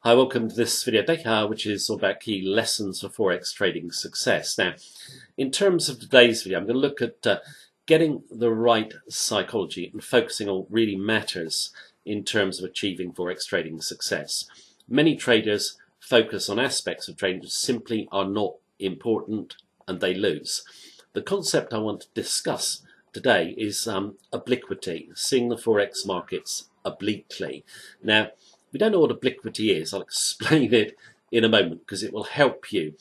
Hi, welcome to this video today, which is all about key lessons for Forex trading success. Now, in terms of today's video, I'm going to look at getting the right psychology and focusing on what really matters in terms of achieving Forex trading success. Many traders focus on aspects of trading that simply are not important and they lose. The concept I want to discuss today is obliquity, seeing the Forex markets obliquely. Now, if you don't know what obliquity is, I'll explain it in a moment because it will help you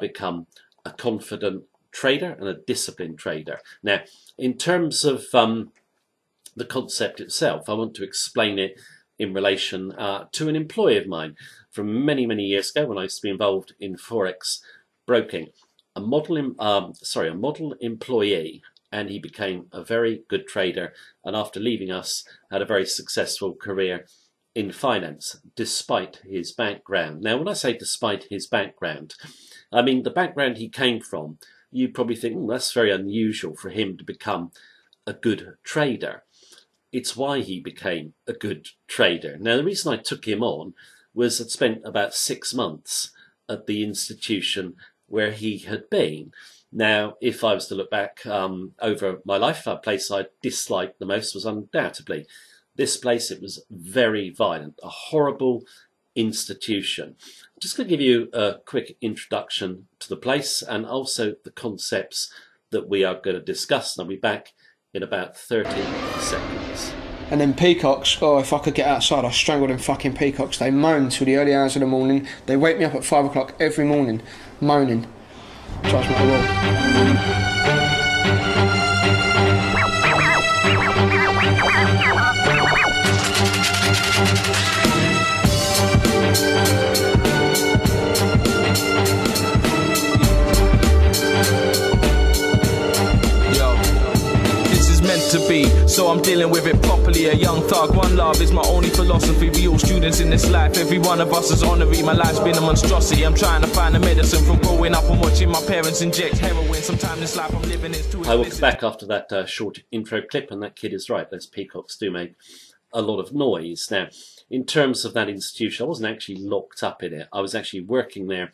become a confident trader and a disciplined trader. Now, in terms of the concept itself, I want to explain it in relation to an employee of mine from many years ago when I used to be involved in Forex broking. A model employee, and he became a very good trader, and after leaving us had a very successful career in finance despite his background. Now, when I say despite his background, I mean the background he came from. You probably think, that's very unusual for him to become a good trader. It's why he became a good trader. Now, the reason I took him on was I'd spent about 6 months at the institution where he had been. Now, if I was to look back over my life, a place I disliked the most was undoubtedly this place. It was very violent, a horrible institution. I'm just going to give you a quick introduction to the place and also the concepts that we are going to discuss. And I'll be back in about 30 seconds. And then peacocks, oh, if I could get outside, I'd strangle them fucking peacocks. They moan till the early hours of the morning. They wake me up at 5 o'clock every morning, moaning. Drives me to to be, so I'm dealing with it properly. A young thug, one love is my only philosophy. We all students in this life, every one of us is honorary. My life's been a monstrosity. I'm trying to find a medicine from growing up and watching my parents inject heroin. Sometimes this life I'm living is too. I will come back after that short intro clip, and that kid is right. Those peacocks do make a lot of noise. Now, in terms of that institution, I wasn't actually locked up in it. I was actually working there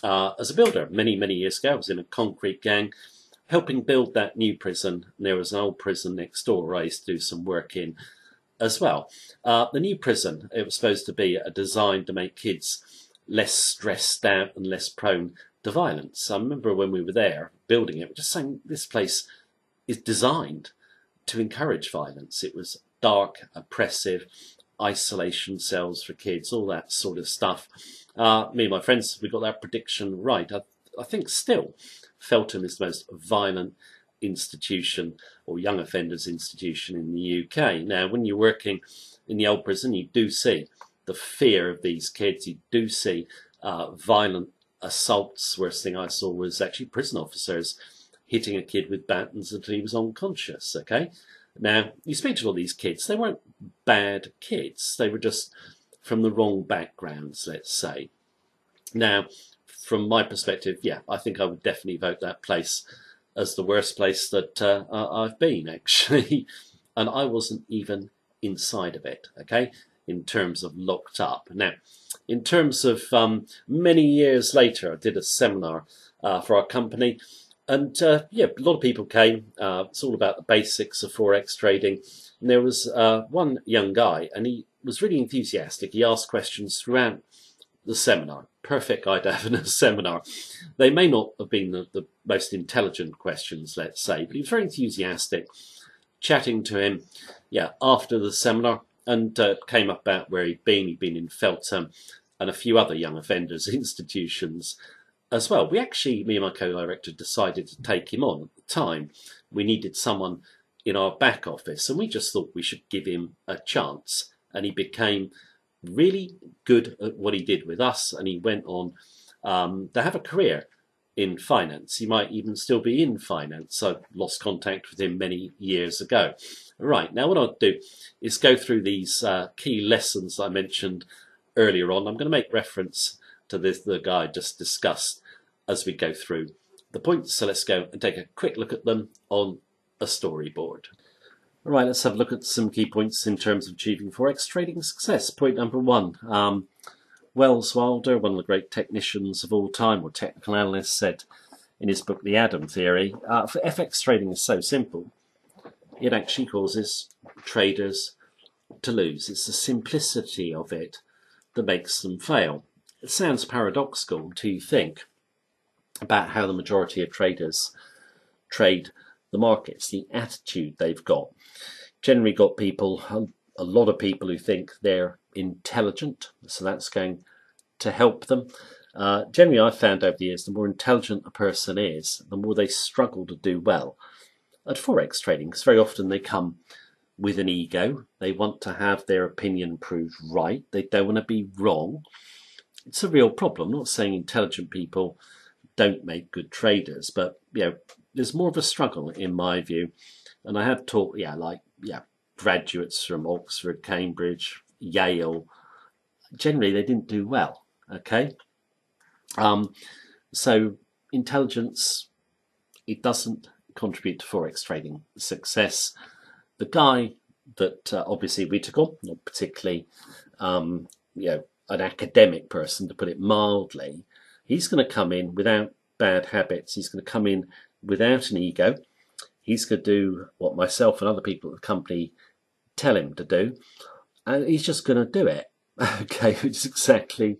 as a builder many years ago. I was in a concrete gang, helping build that new prison. There was an old prison next door I used to do some work in as well. The new prison, it was supposed to be a design to make kids less stressed out and less prone to violence. I remember when we were there building it, just saying this place is designed to encourage violence. It was dark, oppressive, isolation cells for kids, all that sort of stuff. Me and my friends, we got that prediction right. I think still Feltham is the most violent institution or young offenders institution in the UK. Now, when you're working in the old prison, you do see the fear of these kids. You do see violent assaults. Worst thing I saw was actually prison officers hitting a kid with batons until he was unconscious. Okay, now you speak to all these kids. They weren't bad kids. They were just from the wrong backgrounds, let's say. Now, from my perspective, yeah, I think I would definitely vote that place as the worst place that I've been, actually. And I wasn't even inside of it, okay, in terms of locked up. Now, in terms of many years later, I did a seminar for our company. And yeah, a lot of people came. It's all about the basics of Forex trading. And there was one young guy, and he was really enthusiastic. He asked questions throughout the seminar. Perfect guy to have in a seminar. They may not have been the most intelligent questions, let's say, but he was very enthusiastic, chatting to him, yeah, after the seminar, and came up about where he'd been. He'd been in Feltham and a few other young offenders institutions as well. We actually, me and my co-director, decided to take him on at the time. We needed someone in our back office, and we just thought we should give him a chance, and he became really good at what he did with us, and he went on to have a career in finance. He might even still be in finance. I lost contact with him many years ago. Right, now what I'll do is go through these key lessons I mentioned earlier on. I'm going to make reference to the guy I just discussed as we go through the points. So let's go and take a quick look at them on a storyboard. All right, let's have a look at some key points in terms of achieving Forex trading success. Point number one, Wells Wilder, one of the great technicians of all time, or technical analyst, said in his book The Adam Theory, for FX trading is so simple, it actually causes traders to lose. It's the simplicity of it that makes them fail. It sounds paradoxical to think about how the majority of traders trade the markets, the attitude they've got. Generally got people, a lot of people who think they're intelligent, so that's going to help them. Generally, I've found over the years, the more intelligent a person is, the more they struggle to do well at Forex trading, because very often they come with an ego. They want to have their opinion proved right. They don't want to be wrong. It's a real problem. I'm not saying intelligent people don't make good traders, but there's more of a struggle in my view. And I have taught, graduates from Oxford, Cambridge, Yale. Generally, they didn't do well. Okay, so intelligence, it doesn't contribute to Forex trading success. The guy that obviously we took on, not particularly, an academic person, to put it mildly, he's going to come in without bad habits. He's going to come in without an ego. He's going to do what myself and other people at the company tell him to do, and he's just going to do it. Okay, which is exactly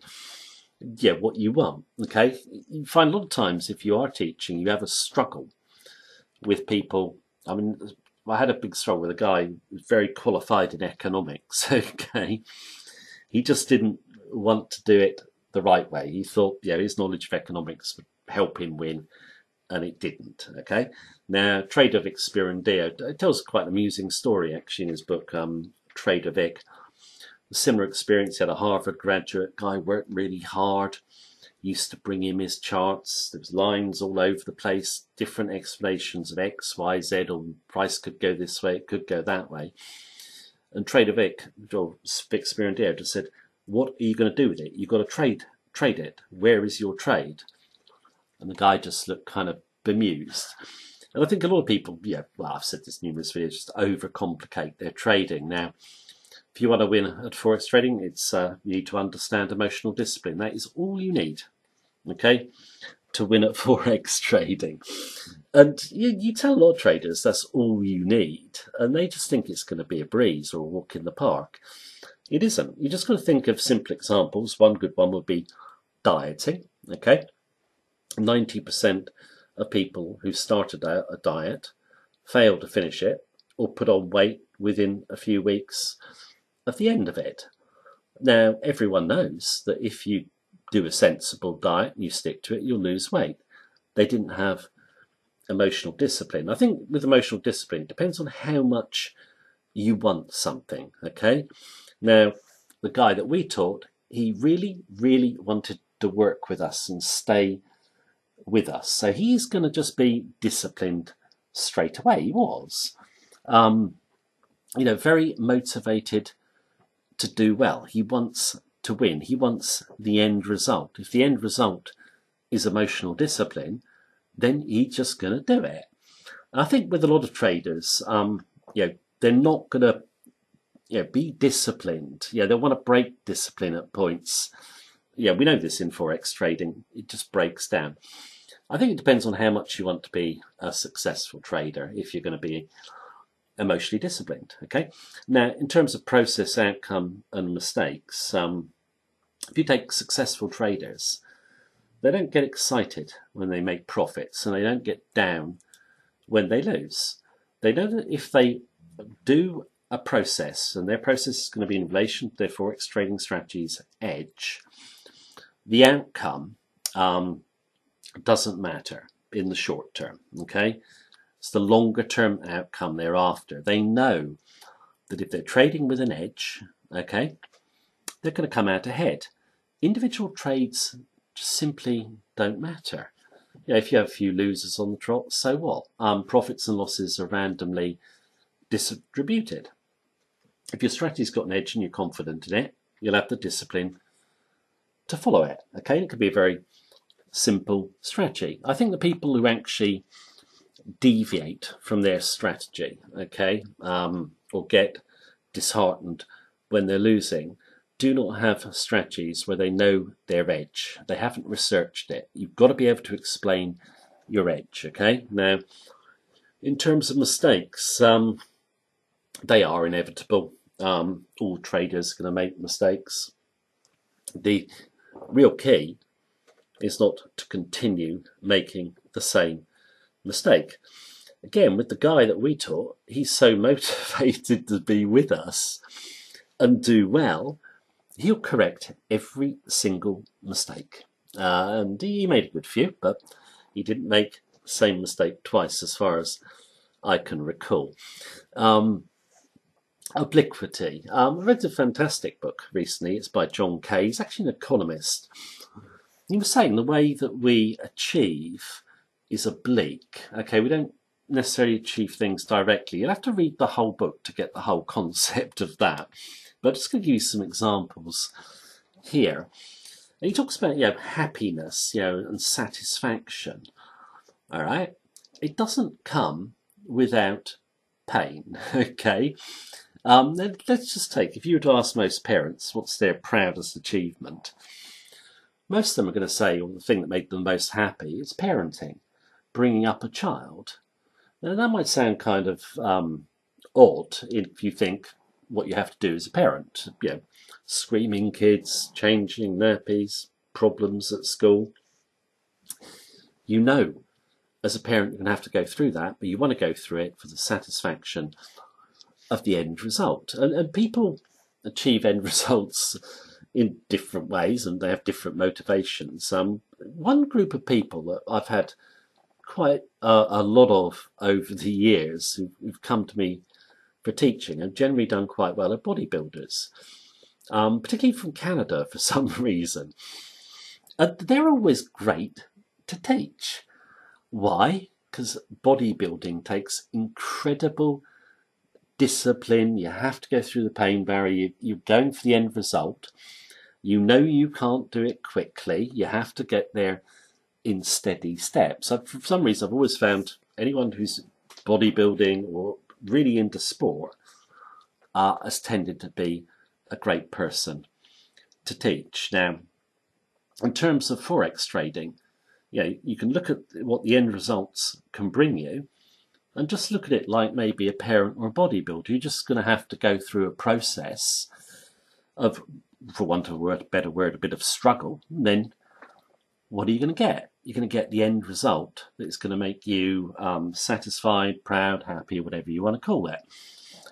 what you want. Okay, you find a lot of times if you are teaching, you have a struggle with people. I mean, I had a big struggle with a guy who was very qualified in economics. Okay, he just didn't want to do it the right way. He thought, his knowledge of economics would help him win, and it didn't. Okay, now Trader Vic Spirandio tells quite an amusing story actually in his book, Trader Vic. A similar experience. He had a Harvard graduate guy, worked really hard, used to bring him his charts. There was lines all over the place, different explanations of X, Y, Z, or price could go this way, it could go that way. And Trader Vic, or Vic Spirandio, just said, what are you going to do with it? You've got to trade it. Where is your trade? And the guy just looked kind of bemused. And I think a lot of people, I've said this numerous videos, just overcomplicate their trading. Now, if you want to win at Forex trading, it's you need to understand emotional discipline. That is all you need, okay, to win at Forex trading. And you tell a lot of traders that's all you need, and they just think it's going to be a breeze or a walk in the park. It isn't. You just got to think of simple examples. One good one would be dieting, okay? 90% of people who started a diet fail to finish it or put on weight within a few weeks of the end of it. Now, everyone knows that if you do a sensible diet and you stick to it, you'll lose weight. They didn't have emotional discipline. I think with emotional discipline, it depends on how much you want something, okay? Now, the guy that we taught, he really, really wanted to work with us and stay with us. So he's going to just be disciplined straight away. He was, very motivated to do well. He wants to win. He wants the end result. If the end result is emotional discipline, then he's just going to do it. And I think with a lot of traders, they're not going to be disciplined. They want to break discipline at points. We know this in Forex trading. It just breaks down. I think it depends on how much you want to be a successful trader, if you're going to be emotionally disciplined. Okay. Now, in terms of process, outcome, and mistakes, if you take successful traders, they don't get excited when they make profits, and they don't get down when they lose. They know that if they do a process, and their process is going to be in relation to their Forex trading strategies edge, the outcome doesn't matter in the short term. Okay. It's the longer term outcome they're after. They know that if they're trading with an edge, okay, they're going to come out ahead. Individual trades just simply don't matter. If you have a few losers on the trot, so what? Profits and losses are randomly distributed. If your strategy's got an edge and you're confident in it, you'll have the discipline to follow it. Okay, it could be a very simple strategy. I think the people who actually deviate from their strategy, okay, or get disheartened when they're losing, do not have strategies where they know their edge. They haven't researched it. You've got to be able to explain your edge, okay? Now, in terms of mistakes, they are inevitable. All traders are going to make mistakes. The real key is not to continue making the same mistake. Again, with the guy that we taught, he's so motivated to be with us and do well, he'll correct every single mistake. And he made a good few, but he didn't make the same mistake twice as far as I can recall. Obliquity. I read a fantastic book recently. It's by John Kay. He's actually an economist. He was saying the way that we achieve is oblique. Okay, we don't necessarily achieve things directly. You'll have to read the whole book to get the whole concept of that. But I'm just going to give you some examples here. And he talks about, happiness, and satisfaction. All right, it doesn't come without pain. Okay, let's just take, if you were to ask most parents what's their proudest achievement, most of them are going to say, well, the thing that made them most happy is parenting, bringing up a child. Now that might sound kind of odd if you think what you have to do as a parent, screaming kids, changing nappies, problems at school. As a parent, you're going to have to go through that, but you want to go through it for the satisfaction of the end result. And people achieve end results in different ways, and they have different motivations. One group of people that I've had quite a lot of over the years who've come to me for teaching and generally done quite well are bodybuilders, particularly from Canada for some reason. They're always great to teach. Why? Because bodybuilding takes incredible discipline. You have to go through the pain barrier. You're going for the end result. You can't do it quickly. You have to get there in steady steps. For some reason, I've always found anyone who's bodybuilding or really into sport has tended to be a great person to teach. Now, in terms of Forex trading, you can look at what the end results can bring you and just look at it like maybe a parent or a bodybuilder. You're just going to have to go through a process of, for want of a better word, a bit of struggle. And then what are you going to get? You're going to get the end result that's going to make you satisfied, proud, happy, whatever you want to call it.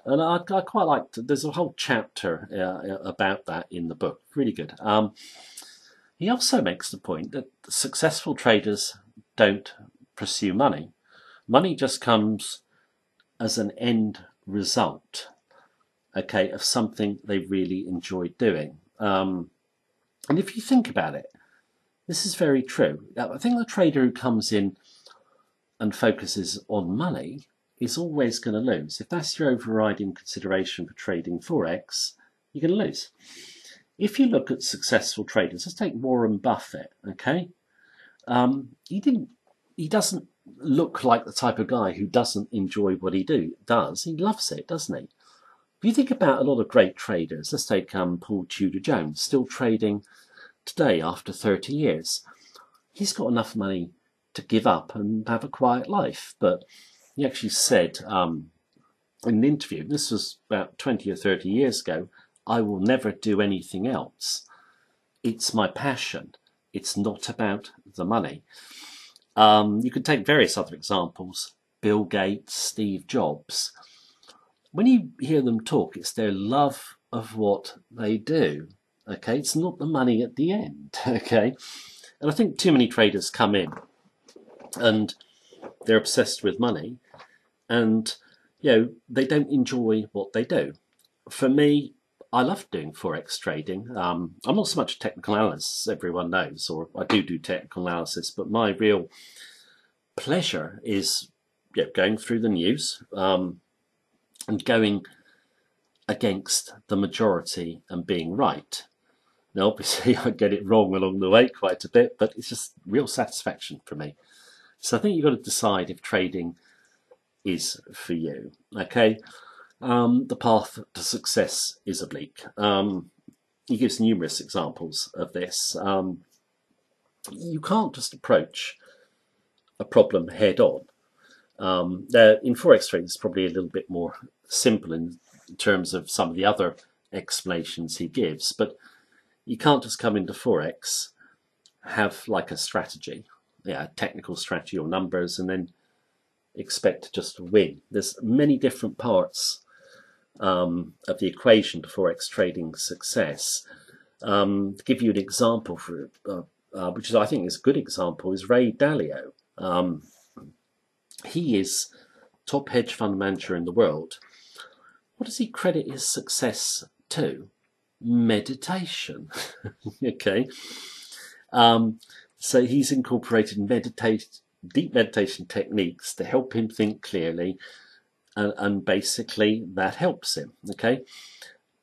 And I quite liked, there's a whole chapter about that in the book. Really good. He also makes the point that successful traders don't pursue money. Money just comes as an end result, okay, of something they really enjoy doing. And if you think about it, this is very true. I think the trader who comes in and focuses on money is always going to lose. If that's your overriding consideration for trading Forex, you're going to lose. If you look at successful traders, let's take Warren Buffett, okay? He doesn't look like the type of guy who doesn't enjoy what he does. He loves it, doesn't he? If you think about a lot of great traders, let's take Paul Tudor Jones, still trading today after 30 years. He's got enough money to give up and have a quiet life, but he actually said in an interview, this was about 20 or 30 years ago, I will never do anything else. It's my passion. It's not about the money. You could take various other examples. Bill Gates, Steve Jobs. When you hear them talk, it's their love of what they do. Okay, it's not the money at the end. Okay, and I think too many traders come in and they're obsessed with money, and they don't enjoy what they do. For me, I love doing Forex trading. I'm not so much a technical analyst, as everyone knows, or I do technical analysis, but my real pleasure is going through the news and going against the majority and being right. Now, obviously, I get it wrong along the way quite a bit, but it's just real satisfaction for me. So I think you've got to decide if trading is for you, okay? The path to success is oblique. he gives numerous examples of this. You can't just approach a problem head on. In Forex trading, it's probably a little bit more simple in terms of some of the other explanations he gives, but you can't just come into Forex, have like a strategy, a technical strategy or numbers, and then expect to just win. There's many different parts of the equation to Forex trading success. To give you an example, for which is, I think is a good example, is Ray Dalio. He is top hedge fund manager in the world. What does he credit his success to? Meditation. Okay. So he's incorporated deep meditation techniques to help him think clearly, and basically that helps him. Okay.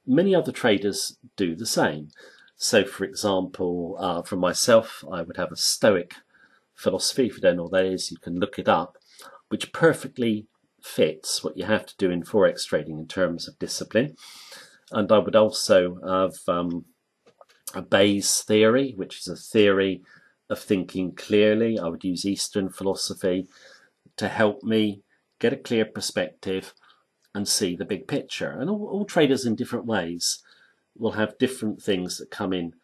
Many other traders do the same. So, for example, for myself, I would have a Stoic philosophy. If you don't know what that is, you can look it up, which perfectly fits what you have to do in Forex trading in terms of discipline. And I would also have a Bayes theory, which is a theory of thinking clearly. I would use Eastern philosophy to help me get a clear perspective and see the big picture. And all traders in different ways will have different things that come in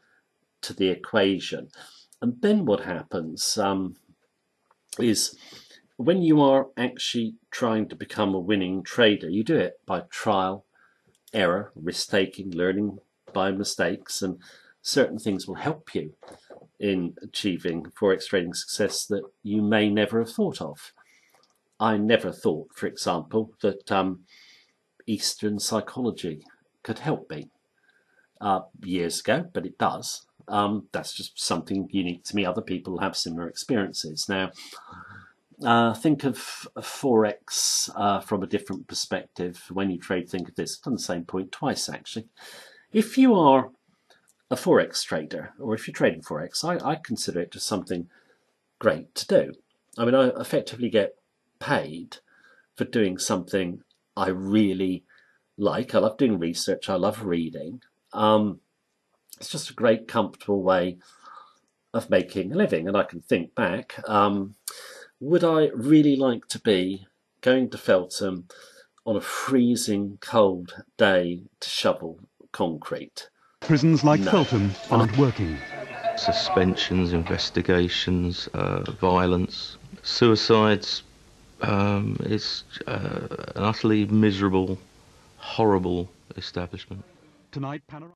to the equation. And then what happens is when you are actually trying to become a winning trader, you do it by trial, error, risk-taking, learning by mistakes, and certain things will help you in achieving Forex trading success that you may never have thought of. I never thought, for example, that Eastern psychology could help me years ago, but it does. That's just something unique to me. Other people have similar experiences. Now, think of Forex from a different perspective. When you trade, think of this. I've done the same point twice, actually. If you are a Forex trader, or if you're trading Forex, I consider it just something great to do. I mean, I effectively get paid for doing something I really like. I love doing research. I love reading. It's just a great, comfortable way of making a living. And I can think back, would I really like to be going to Feltham on a freezing cold day to shovel concrete? Prisons like No. Feltham aren't working. Suspensions, investigations, violence, suicides. It's an utterly miserable, horrible establishment. Tonight, Panorama.